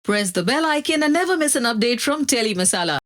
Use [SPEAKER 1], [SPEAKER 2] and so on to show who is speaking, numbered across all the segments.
[SPEAKER 1] Press the bell icon and never miss an update from Telly Masala.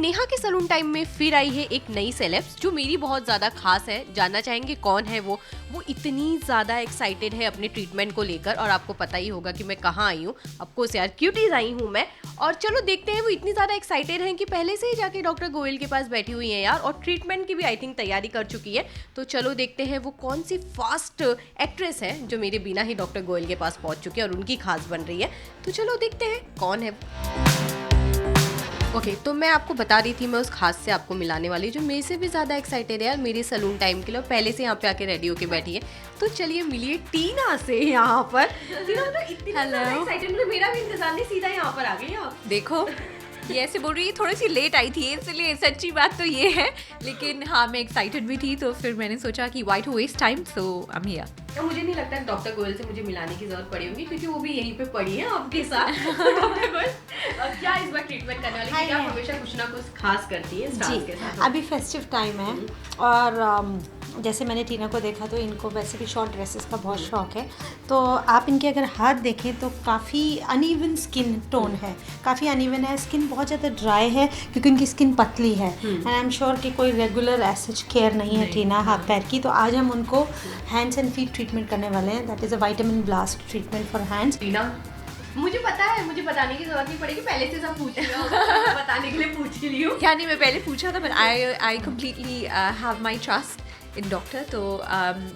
[SPEAKER 2] Neha के salon time में फिर आई है एक नई सेलेब्स जो मेरी बहुत ज़्यादा खास है। जानना चाहेंगे कौन है वो इतनी ज़्यादा एक्साइटेड है अपने ट्रीटमेंट को लेकर, और आपको पता ही होगा कि मैं कहाँ आई हूँ। ऑफकोर्स यार क्यूटीज आई हूँ मैं। और चलो देखते हैं, वो इतनी ज़्यादा एक्साइटेड हैं कि पहले से ही जाके डॉक्टर गोयल के पास बैठी हुई हैं यार, और ट्रीटमेंट की भी आई थिंक तैयारी कर चुकी है। तो चलो देखते हैं वो कौन सी फास्ट एक्ट्रेस है जो मेरे बिना ही डॉक्टर गोयल के पास पहुँच चुकी है और उनकी खास बन रही है। तो चलो देखते हैं कौन है। ओके, तो मैं आपको बता रही थी, मैं उस खास से आपको मिलाने वाली जो मेरे से भी ज़्यादा एक्साइटेड है यार मेरे सलून टाइम के लिए, पहले से यहाँ पे आके रेडी होके बैठी है। तो चलिए मिलिए टीना से यहाँ पर। टीना मतलब इतनी एक्साइटेड, मतलब मेरा भी इंतजार नहीं, सीधा यहाँ पर आ गई आप।
[SPEAKER 3] देखो ये ऐसे बोल रही है, थोड़ी सी लेट आई थी इसलिए, सच्ची बात तो ये है। लेकिन हाँ, मैं एक्साइटेड भी थी, तो फिर मैंने सोचा कि why to waste time, so I am here.
[SPEAKER 2] तो मुझे नहीं लगता डॉक्टर गोयल से मुझे मिलाने की जरूरत पड़ी होगी, क्योंकि वो भी यहीं पे पड़ी है आपके साथ। क्या इस बार ट्रीटमेंट करने वाली है? आप हमेशा कुछ ना कुछ खास करती है स्टार्स के साथ।
[SPEAKER 4] अभी फेस्टिव टाइम है और जैसे मैंने टीना को देखा तो इनको वैसे भी शॉर्ट ड्रेसेस का बहुत शौक है। तो आप इनके अगर हाथ देखें तो काफ़ी अनइवन स्किन टोन है, काफ़ी अनइवन है, स्किन बहुत ज़्यादा ड्राई है क्योंकि उनकी स्किन पतली है। एंड आई एम श्योर कि कोई रेगुलर एसच केयर नहीं है टीना हाथ पैर की। तो आज हम उनको हैंड्स एंड फीट ट्रीटमेंट करने वाले हैं। That is a vitamin blast treatment for hands.
[SPEAKER 2] Tina, मुझे पता है, मुझे बताने की जरूरत नहीं पड़ेगी, पहले से सब पूछ लिया होगा। बताने के लिए पूछ रही हूँ।
[SPEAKER 3] यानी मैं पहले पूछा था, but I completely have my trust in doctor. तो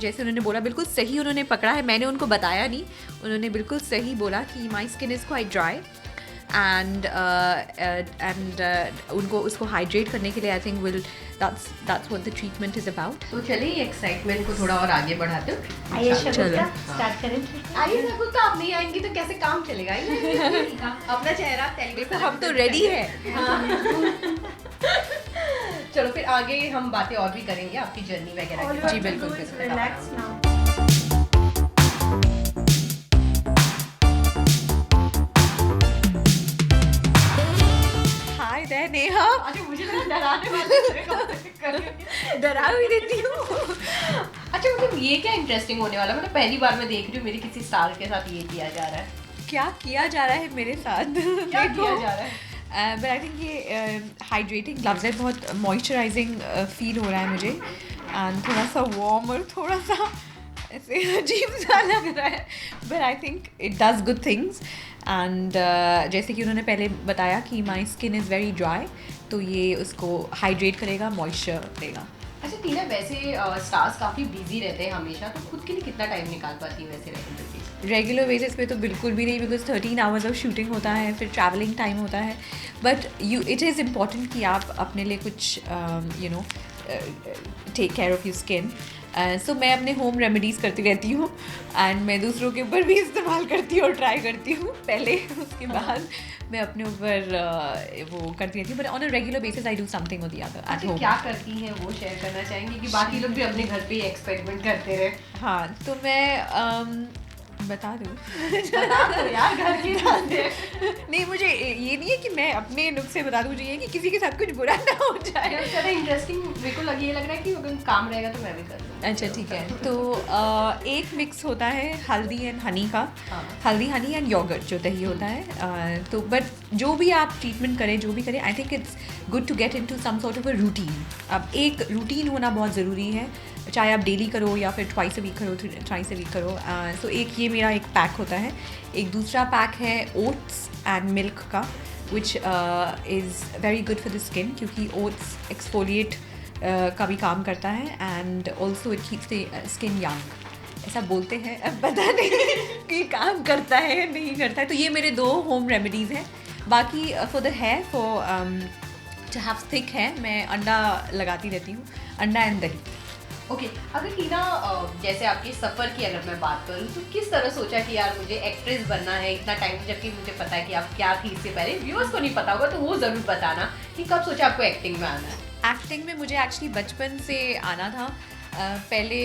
[SPEAKER 3] जैसे उन्होंने बोला, बिल्कुल सही उन्होंने पकड़ा है, मैंने उनको बताया नहीं, उन्होंने बिल्कुल सही बोला कि my skin is quite dry and उनको उसको हाइड्रेट करने के लिए I think that's what the treatment is about.
[SPEAKER 2] तो चलिए एक्साइटमेंट को थोड़ा और आगे बढ़ाते हो।
[SPEAKER 4] आइए शगुफ्ता, स्टार्ट करें।
[SPEAKER 2] आइए शगुफ्ता, आप नहीं आएंगी तो कैसे काम चलेगा? अपना चेहरा
[SPEAKER 3] देखो, हम तो रेडी है।
[SPEAKER 2] चलो फिर आगे हम बातें और भी करेंगे आपकी जर्नी वगैरह की।
[SPEAKER 3] जी बिल्कुल,
[SPEAKER 4] relax now.
[SPEAKER 3] Hi there Neha.
[SPEAKER 2] अच्छा, मुझे लगा डराने वाले
[SPEAKER 3] डरा भी देती हूँ।
[SPEAKER 2] अच्छा, मतलब ये क्या इंटरेस्टिंग होने वाला? मतलब पहली बार मैं देख रही हूँ मेरे किसी स्टार के साथ ये किया जा रहा है।
[SPEAKER 3] क्या किया जा रहा है मेरे साथ?
[SPEAKER 2] क्या किया जा रहा है?
[SPEAKER 3] बट आई थिंक ये हाइड्रेटिंग ग्लव्स है, बहुत मॉइस्चराइजिंग फील हो रहा है मुझे, एंड थोड़ा सा वार्म और थोड़ा सा ऐसे अजीब सा लग रहा है, but I think it does good things. And जैसे कि उन्होंने पहले बताया कि my skin is very dry, तो ये उसको हाइड्रेट करेगा, मॉइस्चर देगा।
[SPEAKER 2] अच्छा टीना, वैसे स्टार्स काफ़ी बिजी रहते हैं हमेशा, तो खुद के लिए कितना टाइम निकाल पाती है वैसे
[SPEAKER 3] रेगुलर बेसिस पे? तो बिल्कुल भी नहीं, बिकॉज 13 आवर्स ऑफ शूटिंग होता है, फिर ट्रैवलिंग टाइम होता है। बट इट इज़ इम्पॉर्टेंट कि आप अपने लिए कुछ take care of your skin. So मैं अपने होम रेमेडीज़ करती रहती हूँ, एंड मैं दूसरों के ऊपर भी इस्तेमाल करती हूँ और ट्राई करती हूँ पहले, उसके बाद मैं अपने ऊपर वो करती रहती हूँ। But on a regular basis I do something और द अदर एट होम।
[SPEAKER 2] क्या करती हैं वो शेयर करना चाहेंगे कि बाकी लोग भी अपने घर पे ही एक्सपेरिमेंट करते रहे?
[SPEAKER 3] हाँ, तो मैं बता दूँ
[SPEAKER 2] यार, घर की
[SPEAKER 3] नहीं, मुझे ये नहीं है कि मैं अपने नुस्खे बता दूँ, मुझे ये कि किसी के साथ कुछ बुरा ना हो जाए।
[SPEAKER 2] ज़्यादा इंटरेस्टिंग मेरे को ये लग रहा है कि अगर काम रहेगा तो मैं भी कर लूँ।
[SPEAKER 3] अच्छा ठीक है। तो एक मिक्स होता है हल्दी एंड हनी का, हल्दी हनी एंड योगर्ट जो दही होता है। तो बट जो भी आप ट्रीटमेंट करें, जो भी करें, I think it's good to get into some sort of a routine. अब एक रूटीन होना बहुत ज़रूरी है, चाहे आप डेली करो या फिर ट्वाइस अ वीक करो, ट्वाइस अ वीक करो। सो एक ये मेरा एक पैक होता है। एक दूसरा पैक है ओट्स एंड मिल्क का, which is very good for the skin, क्योंकि ओट्स एक्सफोलिएट का भी काम करता है, and also it keeps the skin young, ऐसा बोलते हैं, अब पता नहीं कि काम करता है या नहीं करता है। तो ये मेरे 2 होम रेमेडीज़ हैं। बाकी for the hair, for to have thick है, मैं अंडा लगाती रहती हूँ, अंडा एंड दही।
[SPEAKER 2] ओके, अगर टीना जैसे आपके सफ़र की अगर मैं बात करूँ, तो किस तरह सोचा कि यार मुझे एक्ट्रेस बनना है इतना टाइम, जबकि मुझे पता है कि आप क्या थी इससे पहले, व्यूअर्स को नहीं पता होगा तो वो ज़रूर बताना कि कब सोचा आपको एक्टिंग में आना है?
[SPEAKER 3] एक्टिंग में मुझे एक्चुअली बचपन से आना था। पहले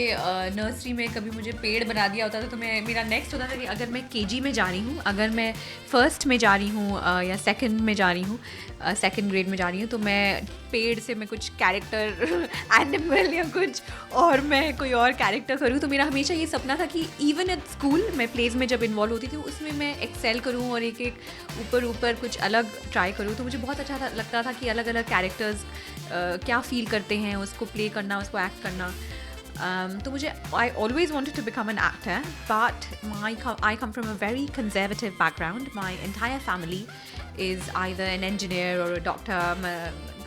[SPEAKER 3] नर्सरी में कभी मुझे पेड़ बना दिया होता था तो मेरा नेक्स्ट होता था कि अगर मैं केजी में जा रही हूँ, अगर मैं फर्स्ट में जा रही हूँ या सेकंड में जा रही हूँ, सेकंड ग्रेड में जा रही हूँ, तो मैं पेड़ से मैं कुछ कैरेक्टर एनिमल या कुछ और मैं कोई और कैरेक्टर करूँ। तो मेरा हमेशा ये सपना था कि इवन एट स्कूल मैं प्लेज में जब इन्वॉल्व होती थी उसमें मैं एक्सेल करूँ और एक एक ऊपर कुछ अलग ट्राई करूँ। तो मुझे बहुत अच्छा लगता था कि अलग अलग कैरेक्टर्स क्या फील करते हैं, उसको प्ले करना, उसको एक्ट करना। तो मुझे I always wanted to become an actor, but I come from a very conservative background. My entire family is either an engineer or a doctor.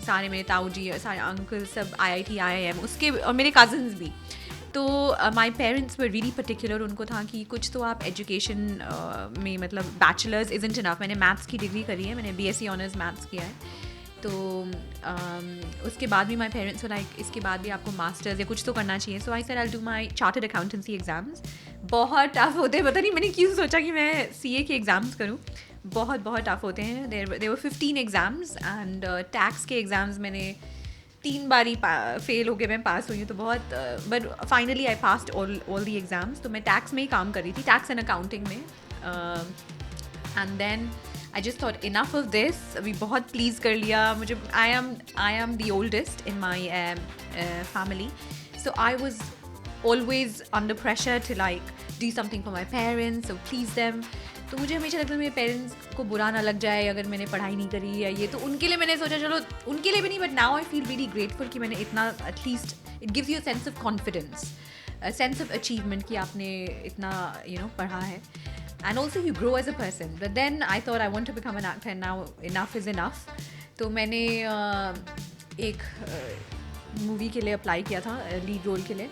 [SPEAKER 3] सारे मेरे ताऊ जी, सारे अंकल सब IIT IIM उसके, और मेरे कज़न्स भी। तो my parents were really particular, उनको था कि कुछ तो आप एजुकेशन में, मतलब बैचलर्स इज़न्ट इनफ। मैंने मैथ्स की डिग्री करी है, मैंने BSc ऑनर्स मैथ्स किया है। तो उसके बाद भी माई पेरेंट्स को लाइक इसके बाद भी आपको मास्टर्स या कुछ तो करना चाहिए। सो I said I do my chartered accountancy exams. बहुत टफ होते हैं, पता नहीं मैंने क्यों सोचा कि मैं CA के एग्ज़ाम्स करूँ। बहुत टफ होते हैं। There were 15 exams and tax के एग्ज़ाम्स मैंने 3 बारी फेल होके मैं पास हुई हूँ। तो बहुत but finally I passed all the exams. तो मैं टैक्स में ही काम कर रही थी, टैक्स एंड अकाउंटिंग में। And then I just thought enough of this, अभी बहुत प्लीज़ कर लिया मुझे। I am the oldest in my family, so I was always under pressure to like do something for my parents, so please them. तो मुझे हमेशा लगता है मेरे पेरेंट्स को बुरा ना लग जाए अगर मैंने पढ़ाई नहीं करी या ये। तो उनके लिए मैंने सोचा चलो उनके लिए भी नहीं, but now I feel really grateful कि मैंने इतना, at least it gives you a sense of confidence, a sense of achievement कि आपने इतना पढ़ा है। And also you grow as a person. But then I thought I want to become an actor and now enough is enough. तो मैंने एक movie के लिए अप्लाई किया था, लीड रोल के लिए।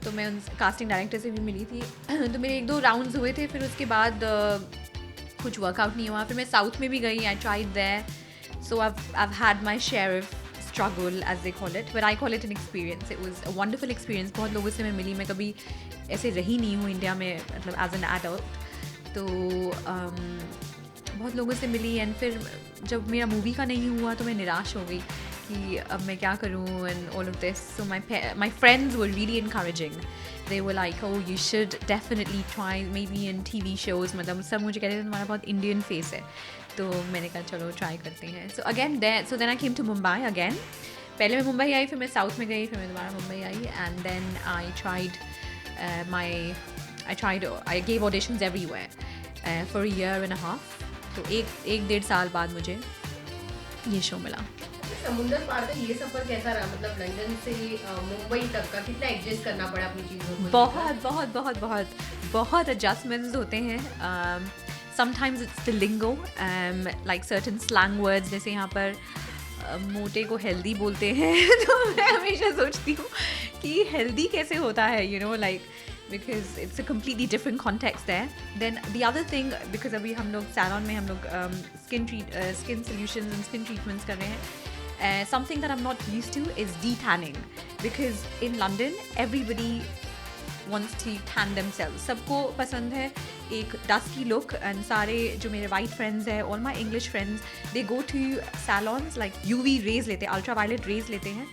[SPEAKER 3] तो मैं उन कास्टिंग डायरेक्टर से भी मिली थी। तो मेरे 1-2 राउंड्स हुए थे, फिर उसके बाद कुछ वर्कआउट नहीं हुआ। फिर मैं साउथ में भी गई, I tried there. So I've had my share of struggle as they call it, but I call it an experience. It was a wonderful experience. बहुत लोगों से मैं मिली, मैं कभी ऐसे रही नहीं हूँ इंडिया में, मतलब एज एन एडल्ट। तो बहुत लोगों से मिली। एंड फिर जब मेरा मूवी का नहीं हुआ तो मैं निराश हो गई कि अब मैं क्या करूँ and all of this. So my friends were really encouraging. They were like oh you should definitely try may be in TV shows. मतलब सब मुझे कहते थे तुम्हारा बहुत इंडियन फेस है। तो मैंने कहा चलो ट्राई करते हैं। So again then I came to Mumbai again. पहले मैं मुंबई आई, फिर मैं साउथ में गई, फिर मैं दोबारा मुंबई आई। And then I gave auditions everywhere for a year and a half. तो एक 1.5 साल बाद मुझे ये शो मिला।
[SPEAKER 2] समुंदर पार का ये सफर कैसा रहा? मतलब लंदन से मुंबई तक का कितना एडजस्ट करना पड़ा अपनी चीज़ों को?
[SPEAKER 3] बहुत एडजस्टमेंट्स होते हैं। Sometimes it's the lingo, like certain slang words, जैसे यहाँ पर मोटे को हेल्दी बोलते हैं। तो मैं हमेशा सोचती हूँ कि हेल्दी कैसे होता है, like because it's a completely different context there. Then the other thing, because अभी हम लोग salon में हम लोग skin solutions and skin treatments कर रहे हैं, something that I'm not used to is de-tanning, because in London everybody wants to tan themselves. सबको पसंद है एक dusky look, and सारे जो मेरे white friends हैं, all my English friends, they go to salons like UV rays लेते हैं, ultraviolet rays लेते हैं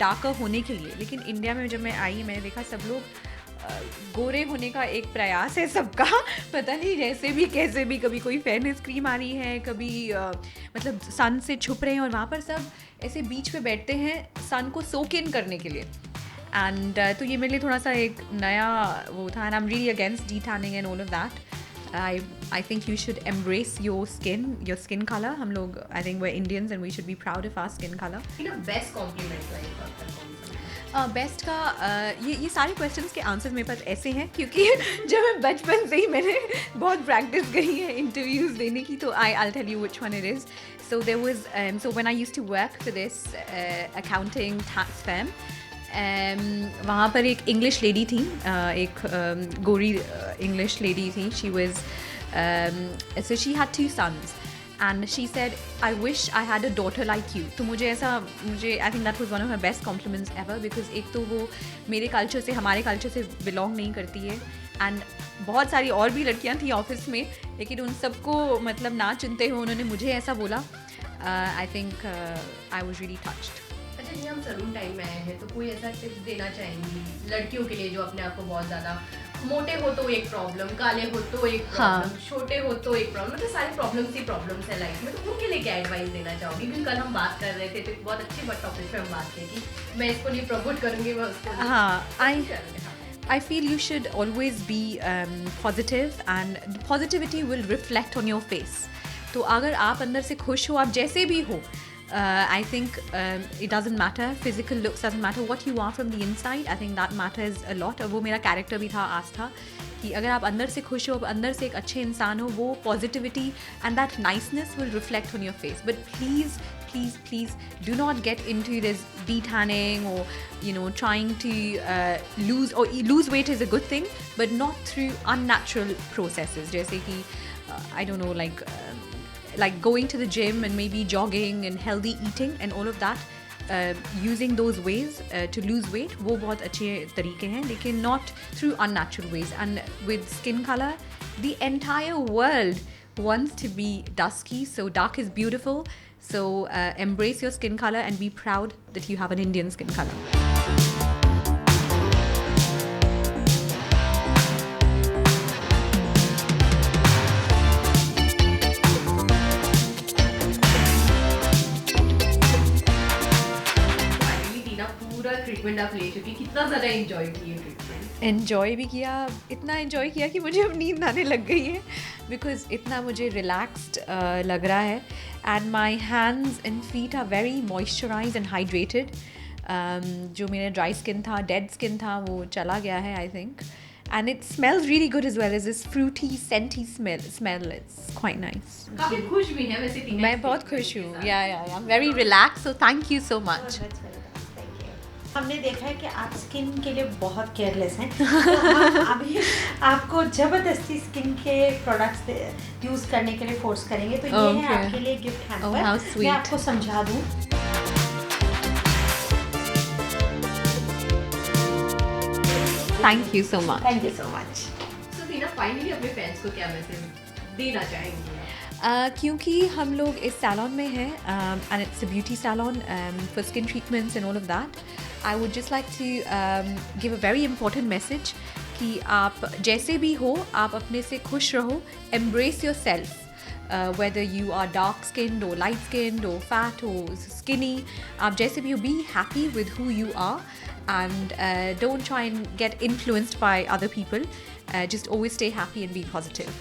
[SPEAKER 3] darker होने के लिए। लेकिन इंडिया में जब मैं आई, मैंने देखा सब लोग गोरे होने का एक प्रयास है सबका, पता नहीं जैसे भी कैसे भी, कभी कोई फेयरनेस क्रीम आ रही है, कभी मतलब सन से छुप रहे हैं, और वहाँ पर सब ऐसे बीच पे बैठते हैं सन को सोक इन करने के लिए। एंड तो ये मेरे लिए थोड़ा सा एक नया वो था, and I am really against detanning and all of that. I think you should embrace your skin colour. हम लोग, I think we are Indians and we should be proud of our skin colour.
[SPEAKER 2] Best compliment
[SPEAKER 3] best का ये सारे questions के answers मेरे पास ऐसे हैं क्योंकि जब मैं बचपन से ही मैंने बहुत प्रैक्टिस करी है इंटरव्यूज़ देने की। तो I tell you which one it is. So there was so when I used to work for this accounting tax firm, वहाँ पर एक इंग्लिश लेडी थी, एक गोरी इंग्लिश लेडी थी। She was so she had 2 sons and she said I wish I had a daughter like you. तो मुझे I think that was one of her best compliments ever, because एक तो वो मेरे कल्चर से, हमारे culture से बिलोंग नहीं करती है, एंड बहुत सारी और भी लड़कियां थी ऑफिस में, लेकिन उन सबको मतलब ना चुनते हुए उन्होंने मुझे ऐसा बोला। I think I was really touched.
[SPEAKER 2] अच्छा, चलिए हम सैलून टाइम में आए हैं, तो कोई ऐसा टिप्स देना चाहेंगी लड़कियों के लिए जो अपने आप को बहुत ज़्यादा, मोटे हो तो एक प्रॉब्लम, काले हो तो एक प्रॉब्लम, छोटे हो तो एक प्रॉब्लम, तो सारी प्रॉब्लम्स ही प्रॉब्लम्स है लाइफ में, तो उनके लिए क्या एडवाइस देना चाहोगी? क्योंकि कल हम बात कर रहे थे तो एक बहुत अच्छी टॉपिक पे हम बात की कि मैं इसको नहीं प्रमोट करूँगी, मैं उसको नहीं।
[SPEAKER 3] हाँ, I feel you should always be positive and positivity will reflect on your face. तो अगर आप अंदर से खुश हो, आप जैसे भी हो, I think it doesn't matter, physical looks doesn't matter, what you are from the inside, I think that matters a lot. और वो मेरा कैरेक्टर भी था, आज था, कि अगर आप अंदर से खुश हो, अंदर से एक अच्छे इंसान हो, वो positivity and that niceness will reflect on your face. But please do not get into this de-tanning or trying to lose weight is a good thing, but not through unnatural processes, जैसे कि I don't know, like going to the gym and maybe jogging and healthy eating and all of that, using those ways to lose weight, वो बहुत अच्छे तरीके हैं, लेकिन not through unnatural ways. And with skin color, the entire world wants to be dusky, so dark is beautiful. So embrace your skin color and be proud that you have an Indian skin color.
[SPEAKER 2] Finally Tina, पूरा treatment आप ले चुकी, कितना ज़्यादा enjoy की treatment?
[SPEAKER 3] Enjoy भी किया, इतना एन्जॉय किया कि मुझे अब नींद आने लग गई है, बिकॉज इतना मुझे रिलैक्स्ड लग रहा है. And my hands and feet are very moisturise and hydrated. जो मेरा ड्राई स्किन था, डेड स्किन था, वो चला गया है, I think. And it smells really good as well as this fruity, scenty smell. It's quite nice.
[SPEAKER 2] काफी खुश भी हैं वैसे टीना.
[SPEAKER 3] मैं बहुत खुश हूँ. Yeah. I'm very relaxed. So thank you so much.
[SPEAKER 4] हमने देखा है कि आप स्किन के लिए बहुत केयरलेस हैं, तो हम अभी आपको ज़बरदस्ती स्किन के प्रोडक्ट्स यूज़ करने के लिए फोर्स करेंगे. तो ये है आपके लिए गिफ्ट हैम्पर.
[SPEAKER 3] how sweet.
[SPEAKER 4] मैं आपको समझा दूँ.
[SPEAKER 3] Thank you so much.
[SPEAKER 4] Thank you so much.
[SPEAKER 2] So Tina, finally अपने फैंस को क्या मैसेज देना चाहेंगी?
[SPEAKER 3] क्योंकि हम लोग इस सैलॉन में हैं, and it's a beauty salon for skin treatments and all of that, I would just like to give a very important message कि आप जैसे भी हो, आप अपने से खुश रहो. Embrace yourself. Whether you are dark skinned or light skinned or fat or skinny, आप जैसे भी हो, be happy with who you are and don't try and get influenced by other people. Just always stay happy and be positive.